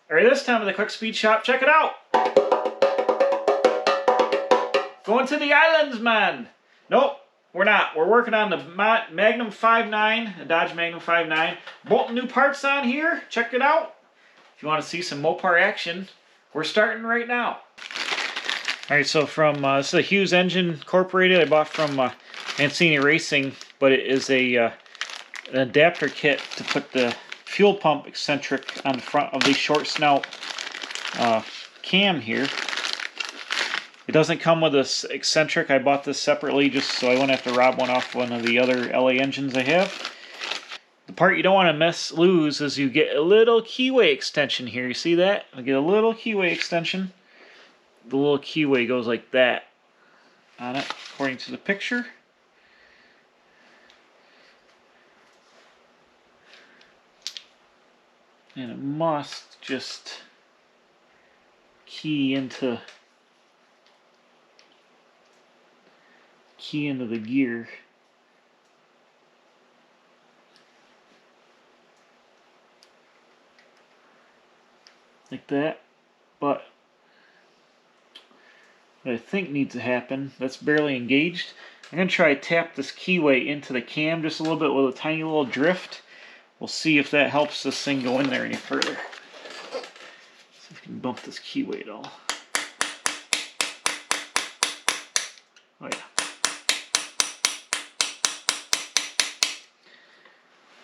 Alright, this time at the Quick Speed Shop, check it out! Going to the islands, man! Nope, we're not. We're working on the Magnum 5.9, the Dodge Magnum 5.9. Bolting new parts on here, check it out. If you want to see some Mopar action, we're starting right now. Alright, so from, this is a Hughes engine incorporated. I bought from Mancini Racing, but it is an adapter kit to put the fuel pump eccentric on the front of the short snout cam here. It doesn't come with this eccentric. I bought this separately just so I wouldn't have to rob one off one of the other LA engines I have. The part you don't want to lose is you get a little keyway extension here. You see that? I get a little keyway extension. The little keyway goes like that on it, according to the picture. And it must just key into the gear. Like that. But what I think needs to happen, that's barely engaged. I'm going to try to tap this keyway into the cam just a little bit with a tiny little drift. We'll see if that helps this thing go in there any further. See if we can bump this keyway at all. Oh yeah.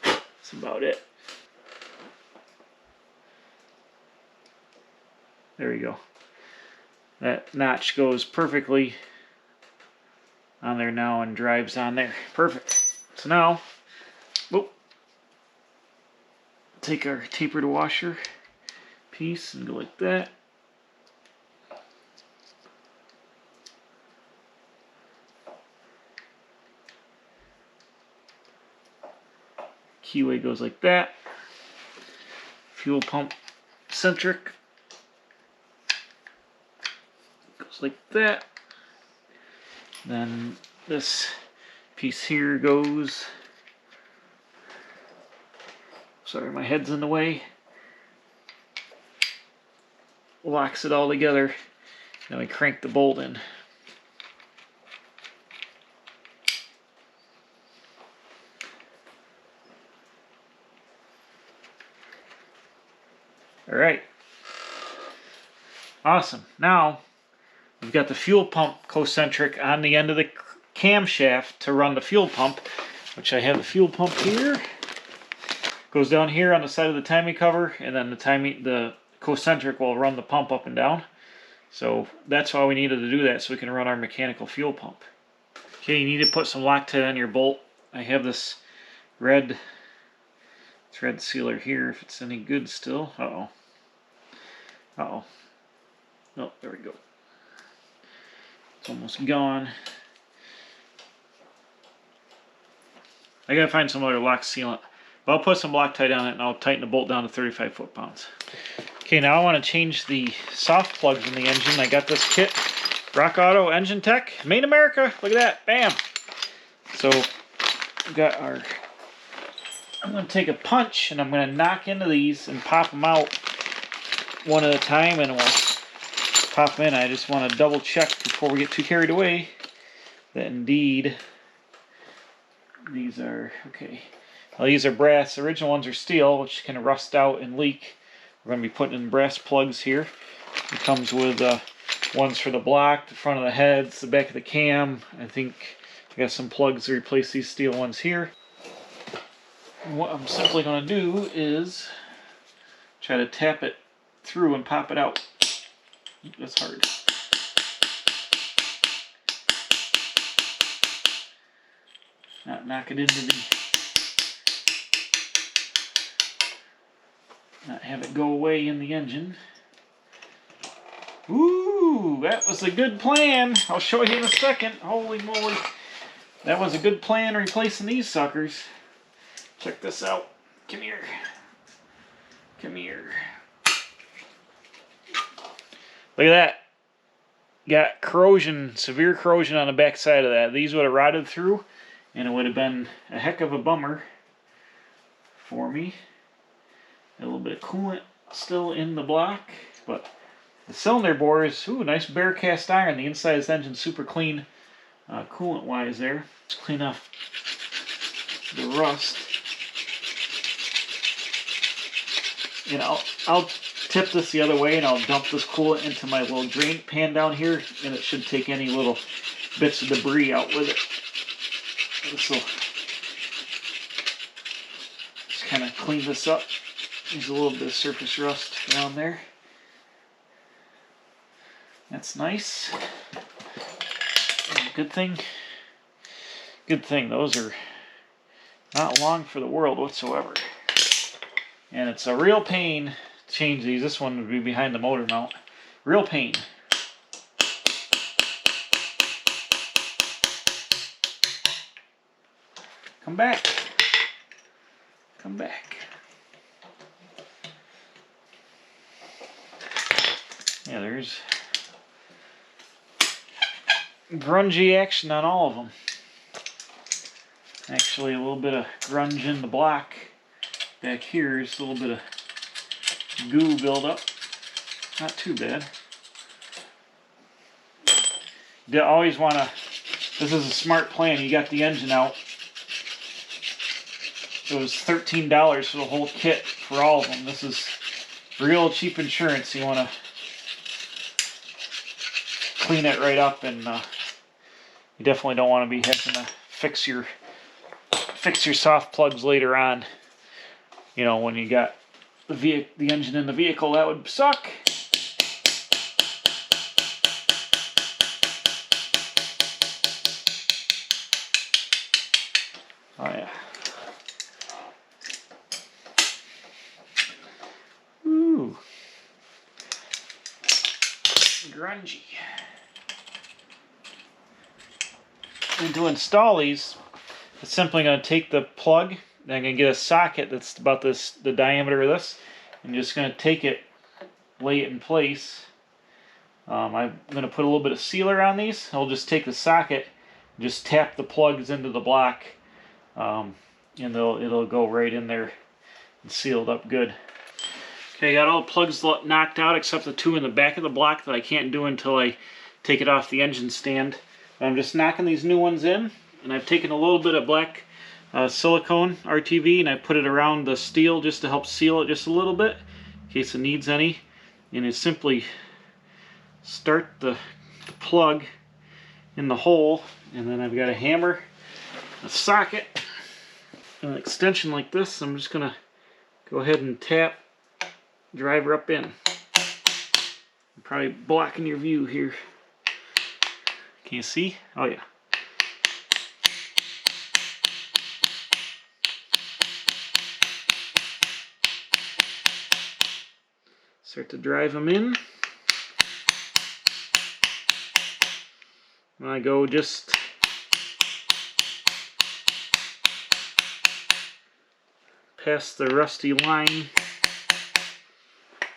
That's about it. There we go. That notch goes perfectly on there now and drives on there. Perfect. So now, whoop. Take our tapered washer piece and go like that. Keyway goes like that. Fuel pump centric goes like that. Then this piece here goes. Sorry, my head's in the way. Locks it all together. Then we crank the bolt in. Alright. Awesome. Now, we've got the fuel pump concentric on the end of the camshaft to run the fuel pump, which I have the fuel pump here. Goes down here on the side of the timing cover, and then the concentric will run the pump up and down. So that's why we needed to do that, so we can run our mechanical fuel pump. Okay, you need to put some Loctite on your bolt. I have this red thread sealer here, if it's any good still. Uh-oh. Uh-oh. Oh, there we go. It's almost gone. I gotta find some other lock sealant. But I'll put some Loctite on it and I'll tighten the bolt down to 35 foot-pounds. Okay, now I want to change the soft plugs in the engine. I got this kit, Rock Auto Engine Tech, made in America. Look at that, bam! So, we got our, I'm going to take a punch and I'm going to knock into these and pop them out one at a time, and we'll pop them in. I just want to double check before we get too carried away that indeed these are okay. Well, these are brass. The original ones are steel, which can rust out and leak. We're going to be putting in brass plugs here. It comes with ones for the block, the front of the heads, the back of the cam. I think I got some plugs to replace these steel ones here. And what I'm simply going to do is try to tap it through and pop it out. That's hard. Not knock it into the... Not have it go away in the engine. Ooh, that was a good plan. I'll show you in a second. Holy moly. That was a good plan replacing these suckers. Check this out. Come here. Come here. Look at that. Got corrosion, severe corrosion on the back side of that. These would have rotted through, and it would have been a heck of a bummer for me. A little bit of coolant still in the block, but the cylinder bores, ooh, nice bare cast iron. The inside of this engine's super clean, coolant wise there. Let's clean off the rust. And I'll tip this the other way, and I'll dump this coolant into my little drain pan down here, and it should take any little bits of debris out with it. This will just kind of clean this up. There's a little bit of surface rust around there. That's nice. Good thing. Good thing. Those are not long for the world whatsoever. And it's a real pain to change these. This one would be behind the motor mount. Real pain. Come back. Come back. Yeah, there's grungy action on all of them. Actually, a little bit of grunge in the block. Back here is a little bit of goo buildup. Not too bad. You always want to, this is a smart plan. You got the engine out. It was $13 for the whole kit for all of them. This is real cheap insurance. You want to clean it right up, and you definitely don't want to be having to fix your soft plugs later on. You know, when you got the engine in the vehicle, that would suck. Oh yeah. Ooh. Grungy. And to install these, it's simply going to take the plug. I'm going to get a socket that's about the diameter of this. I'm just going to take it, lay it in place. I'm going to put a little bit of sealer on these. I'll just take the socket, just tap the plugs into the block, and it'll go right in there and sealed up good. Okay, I got all the plugs knocked out except the two in the back of the block that I can't do until I take it off the engine stand. I'm just knocking these new ones in, and I've taken a little bit of black silicone RTV, and I put it around the steel just to help seal it just a little bit in case it needs any. And it's simply start the plug in the hole, and then I've got a hammer, a socket, an extension like this. I'm just gonna go ahead and tap, drive her up in. I'm probably blocking your view here. Can you see? Oh yeah. Start to drive them in. And I go just past the rusty line.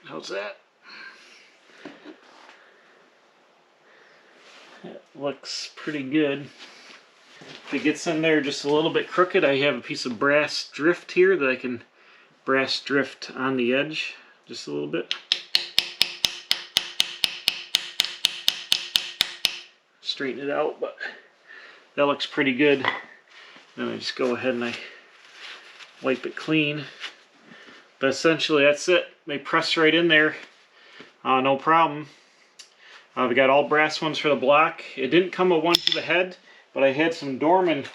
How's that? That looks pretty good. If it gets in there just a little bit crooked, I have a piece of brass drift here that I can brass drift on the edge just a little bit. Straighten it out, but that looks pretty good. Then I just go ahead and I wipe it clean. But essentially that's it. They press right in there, no problem. We got all brass ones for the block. It didn't come with one for the head, but I had some Dorman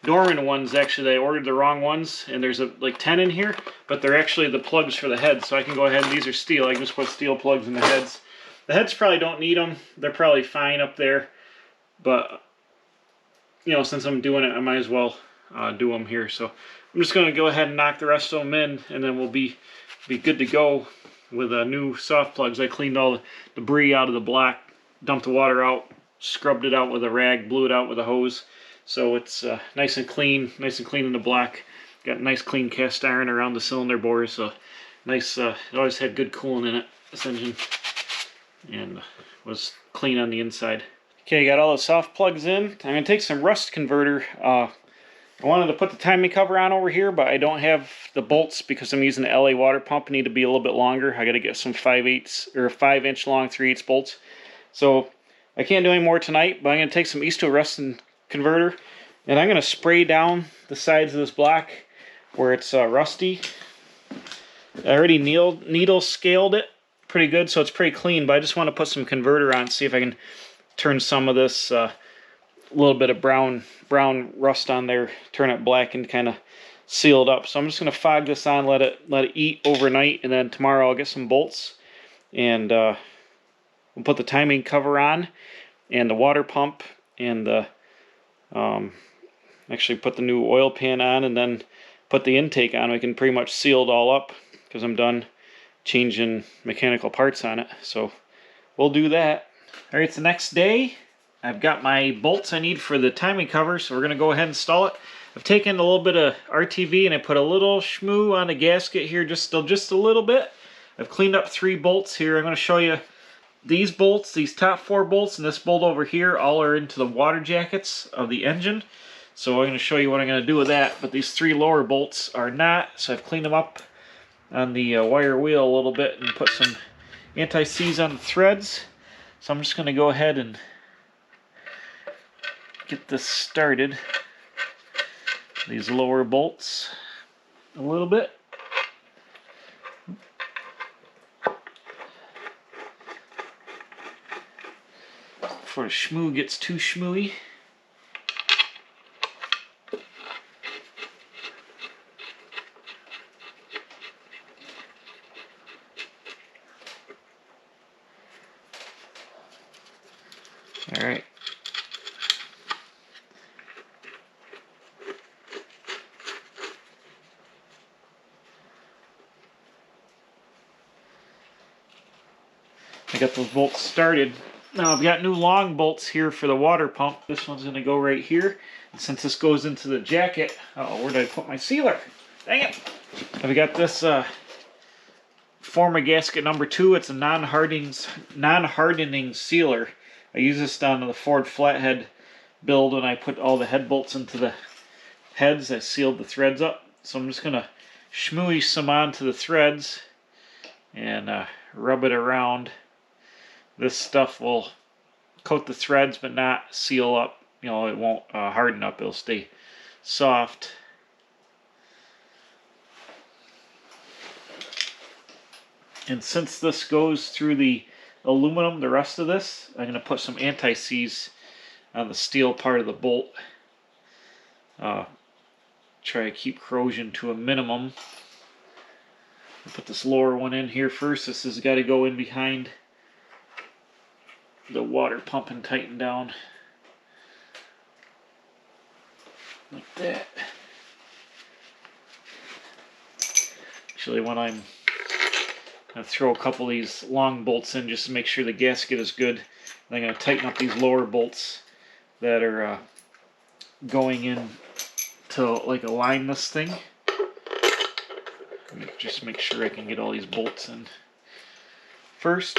ones. Actually, I ordered the wrong ones, and there's like 10 in here, but they're actually the plugs for the head. So I can go ahead, and these are steel. I can just put steel plugs in the heads. The heads probably don't need them. They're probably fine up there, but you know, since I'm doing it, I might as well do them here. So I'm just going to go ahead and knock the rest of them in, and then we'll be good to go with new soft plugs. I cleaned all the debris out of the block, dumped the water out, scrubbed it out with a rag, blew it out with a hose. So it's nice and clean in the block. Got nice clean cast iron around the cylinder bores. So nice, it always had good coolant in it, this engine, and was clean on the inside. Okay, got all the soft plugs in. I'm going to take some rust converter. I I wanted to put the timing cover on over here, but I don't have the bolts because I'm using the LA water pump. I need to be a little bit longer. I got to get some 5/8 or 5-inch long 3/8 bolts. So I can't do any more tonight, but I'm going to take some East to Rustin converter and I'm going to spray down the sides of this block where it's rusty. I already needle scaled it pretty good, so it's pretty clean, but I just want to put some converter on, see if I can turn some of this little bit of brown rust on there, turn it black and kind of seal it up. So I'm just going to fog this on, let it eat overnight, and then tomorrow I'll get some bolts and we'll put the timing cover on and the water pump and the actually put the new oil pan on and then put the intake on. We can pretty much seal it all up because I'm done changing mechanical parts on it. So we'll do that. All right, it's the next day. I've got my bolts I need for the timing cover, so we're going to go ahead and install it. I've taken a little bit of RTV and I put a little schmoo on the gasket here, just a little bit. I've cleaned up 3 bolts here. I'm going to show you these bolts, these top 4 bolts, and this bolt over here, all are into the water jackets of the engine. So I'm going to show you what I'm going to do with that, but these 3 lower bolts are not, so I've cleaned them up on the wire wheel a little bit and put some anti-seize on the threads. So I'm just going to go ahead and get this started. These lower bolts a little bit. Before the schmoo gets too schmooey. All right. I got those bolts started. Now I've got new long bolts here for the water pump. This one's going to go right here. And since this goes into the jacket, oh, where did I put my sealer? Dang it! I've got this former gasket number 2. It's a non-hardening sealer. I use this down to the Ford flathead build when I put all the head bolts into the heads. I sealed the threads up. So I'm just going to schmooey some onto the threads and rub it around. This stuff will coat the threads but not seal up. You know, it won't harden up. It'll stay soft. And since this goes through the aluminum, the rest of this, I'm going to put some anti-seize on the steel part of the bolt. Try to keep corrosion to a minimum. I'll put this lower one in here first. This has got to go in behind the water pump and tighten down like that. Actually, when I'm going to throw a couple of these long bolts in just to make sure the gasket is good, and I'm going to tighten up these lower bolts that are going in to like align this thing. Just make sure I can get all these bolts in first.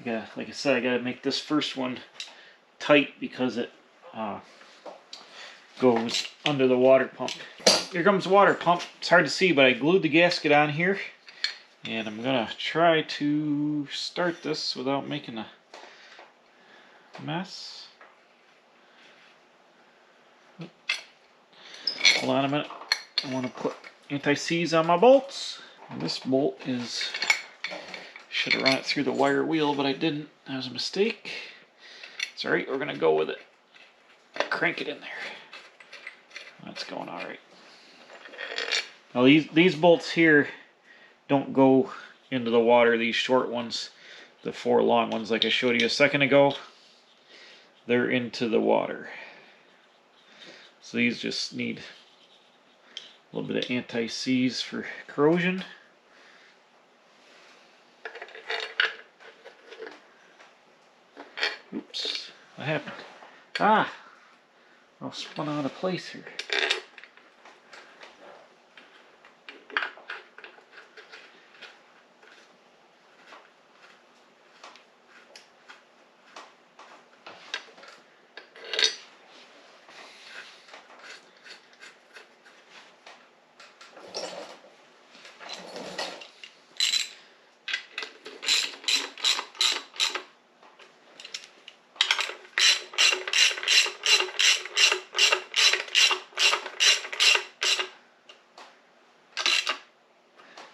Yeah, like I said, I gotta make this first one tight because it goes under the water pump. Here comes the water pump. It's hard to see, but I glued the gasket on here, and I'm gonna try to start this without making a mess. Hold on a minute. I want to put anti-seize on my bolts. And this bolt is... should have run it through the wire wheel, but I didn't. That was a mistake. It's alright, we're going to go with it. Crank it in there. That's going alright. Now these bolts here don't go into the water. These short ones, the 4 long ones like I showed you a second ago, they're into the water. So these just need A little bit of anti-seize for corrosion. Oops, what happened? Ah, I spun out of place here.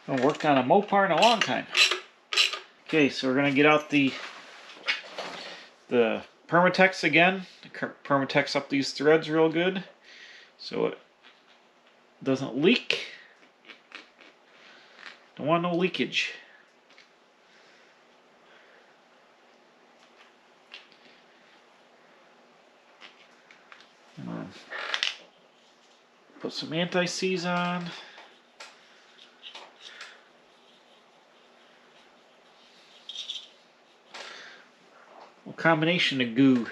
I haven't worked on a Mopar in a long time. Okay, so we're gonna get out the Permatex again. Permatex up these threads real good so it doesn't leak. Don't want no leakage. Put some anti-seize on. A combination of goo.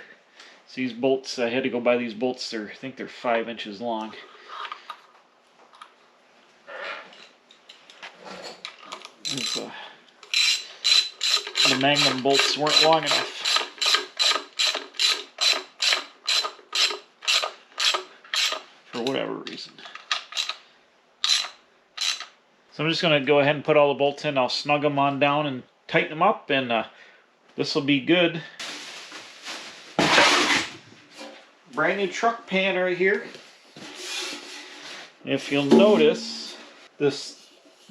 So these bolts, I had to go buy these bolts. I think they're 5 inches long. The Magnum bolts weren't long enough. For whatever reason. So I'm just going to go ahead and put all the bolts in. I'll snug them on down and tighten them up, and this will be good. Brand new truck pan right here. If you'll notice, this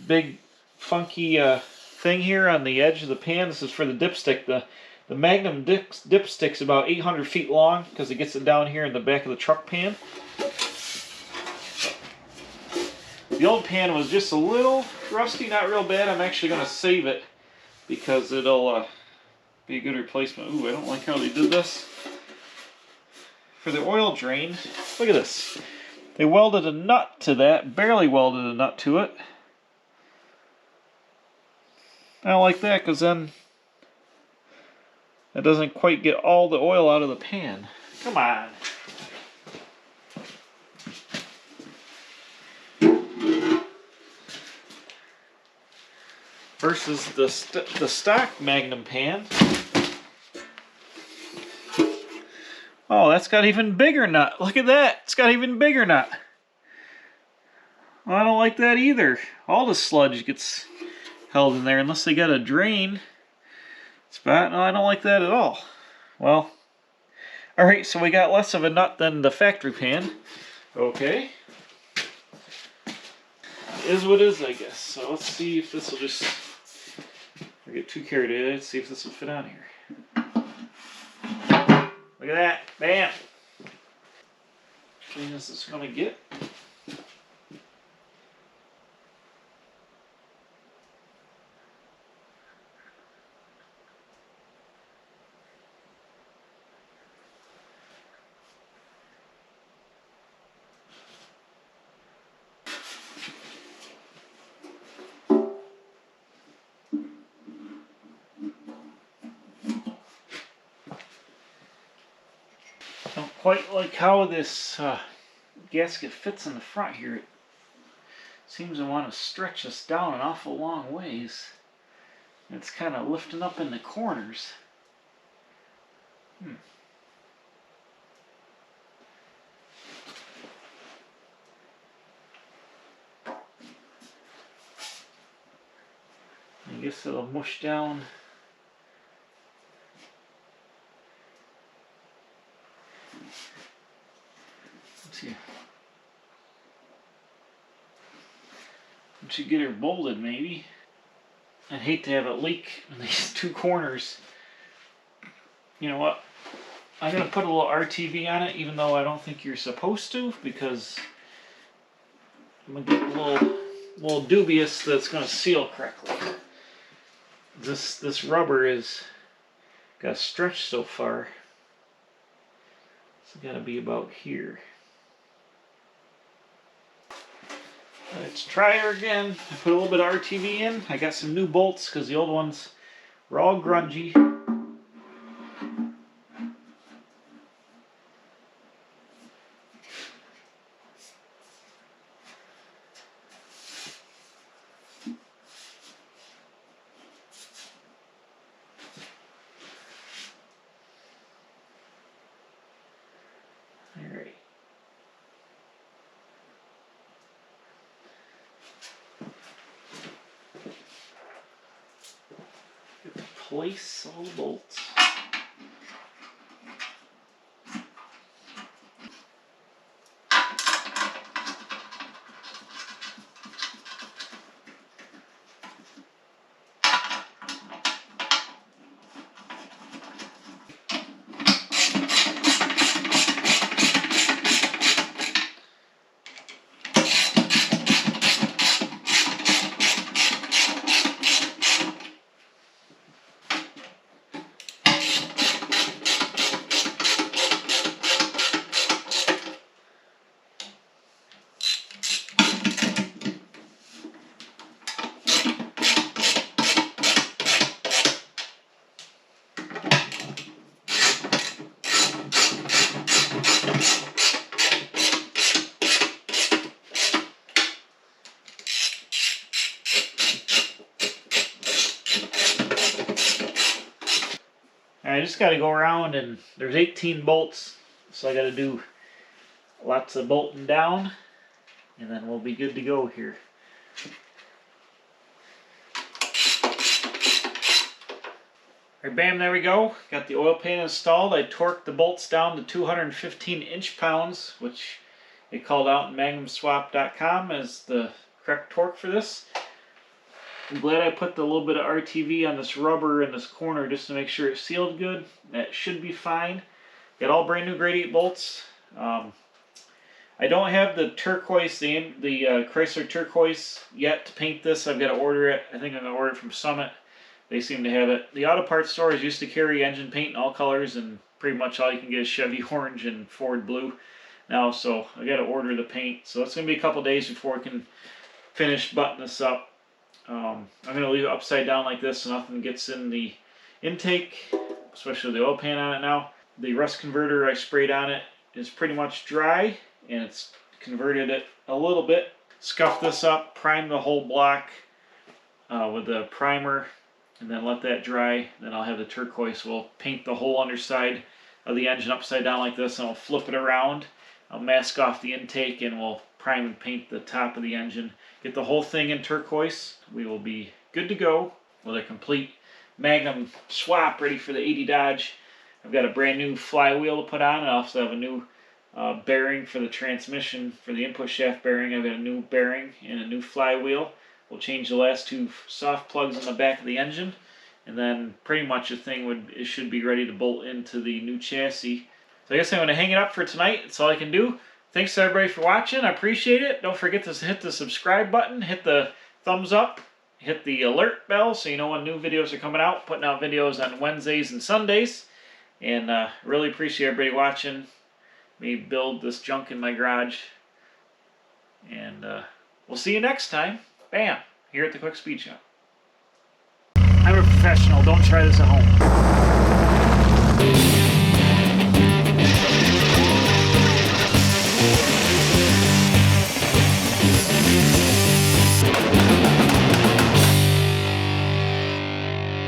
big funky thing here on the edge of the pan, this is for the dipstick. The Magnum dipstick's about 800 feet long because it gets it down here in the back of the truck pan. The old pan was just a little rusty, not real bad. I'm actually going to save it because it'll be a good replacement. Ooh, I don't like how they did this. For the oil drain, look at this. They welded a nut to that, barely welded a nut to it. I don't like that because then that doesn't quite get all the oil out of the pan. Come on. Versus the stock Magnum pan. Oh, that's got even bigger nut. Look at that. It's got even bigger nut. Well, I don't like that either. All the sludge gets held in there unless they got a drain spot. No, I don't like that at all. Well, alright, so we got less of a nut than the factory pan. Okay. Is what is, I guess. So let's see if this will just... I get too carried away. Let's see if this will fit on here. Look at that. Bam! Clean as it's going to get. Don't quite like how this gasket fits in the front here. It seems to want to stretch this down an awful long ways. It's kind of lifting up in the corners. I guess it'll mush down. Let's see. Once you get her bolted, maybe. I'd hate to have it leak in these two corners. You know what? I'm going to put a little RTV on it, even though I don't think you're supposed to, because I'm going to get a little dubious that it's going to seal correctly. This rubber is got stretched so far. It's got to be about here. Let's try her again. I put a little bit of RTV in. I got some new bolts because the old ones were all grungy. Alright. Place all the bolts. I just got to go around, and there's 18 bolts, so I got to do lots of bolting down, and then we'll be good to go here. Alright, bam, there we go. Got the oil pan installed. I torqued the bolts down to 215 inch-pounds, which they called out in MagnumSwap.com as the correct torque for this. I'm glad I put the little bit of RTV on this rubber in this corner just to make sure it's sealed good. That should be fine. Got all brand new grade 8 bolts. I don't have the turquoise, the Chrysler turquoise yet to paint this. I've got to order it. I think I'm going to order it from Summit. They seem to have it. The auto parts stores used to carry engine paint in all colors, and pretty much all you can get is Chevy orange and Ford blue now, so I got to order the paint. So it's going to be a couple days before I can finish buttoning this up. I'm going to leave it upside down like this so nothing gets in the intake, especially the oil pan on it now. The rust converter I sprayed on it is pretty much dry, and it's converted it a little bit. Scuff this up, prime the whole block with the primer, and then let that dry. Then I'll have the turquoise. We'll paint the whole underside of the engine upside down like this, and I'll flip it around. I'll mask off the intake, and we'll prime and paint the top of the engine. Get the whole thing in turquoise. We will be good to go with a complete Magnum swap ready for the 80 Dodge. I've got a brand new flywheel to put on. I also have a new bearing for the transmission, for the input shaft bearing. I've got a new bearing and a new flywheel. We'll change the last two soft plugs in the back of the engine, and then pretty much the thing should be ready to bolt into the new chassis. So I guess I'm going to hang it up for tonight. That's all I can do. Thanks to everybody for watching. I appreciate it. Don't forget to hit the subscribe button, hit the thumbs up, hit the alert bell so you know when new videos are coming out. Putting out videos on Wednesdays and Sundays. And really appreciate everybody watching me build this junk in my garage. And we'll see you next time. Bam! Here at the Quick Speed Shop. I'm a professional. Don't try this at home.